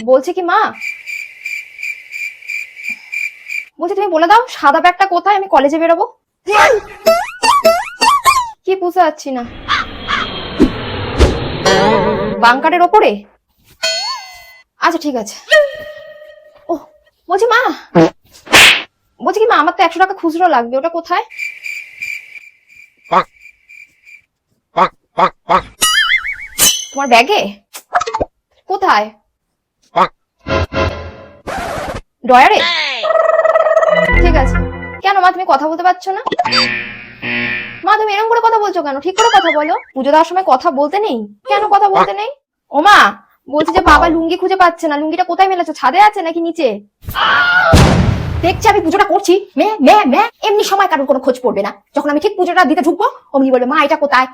বলছি কি মা, বলছি তুমি বলে দাও সাদা ব্যাগটা কোথায়, আমি কলেজে বেরোবো। কি বুঝতে পারছি না। বাংকারের ওপরে? আচ্ছা ঠিক আছে। ও বলছি মা, বলছি কি মা, আমার তো 100 টাকা খুচরো লাগবে, ওটা কোথায়? তোমার ব্যাগে? কোথায়? ডয়ারে? ঠিক আছে। কেন মা তুমি কথা বলতে পারছো না? মা তুমি এরকম করে কথা বলছো কেন? ঠিক করে কথা বলো। পুজো দেওয়ার সময় কথা বলতে নেই? কেন কথা বলতে নেই? ও মা, বলছি যে বাবা লুঙ্গি খুঁজে পাচ্ছে না, লুঙ্গিটা কোথায় মেলেছো? ছাদে আছে নাকি নিচে? দেখছি আমি পুজোটা করছি, মে মে মে এমনি সময় কারোর কোনো খোঁজ পড়বে না। যখন আমি ঠিক পুজোটা দিতে ঢুকবো অমনি বলবে মা এটা কোথায়।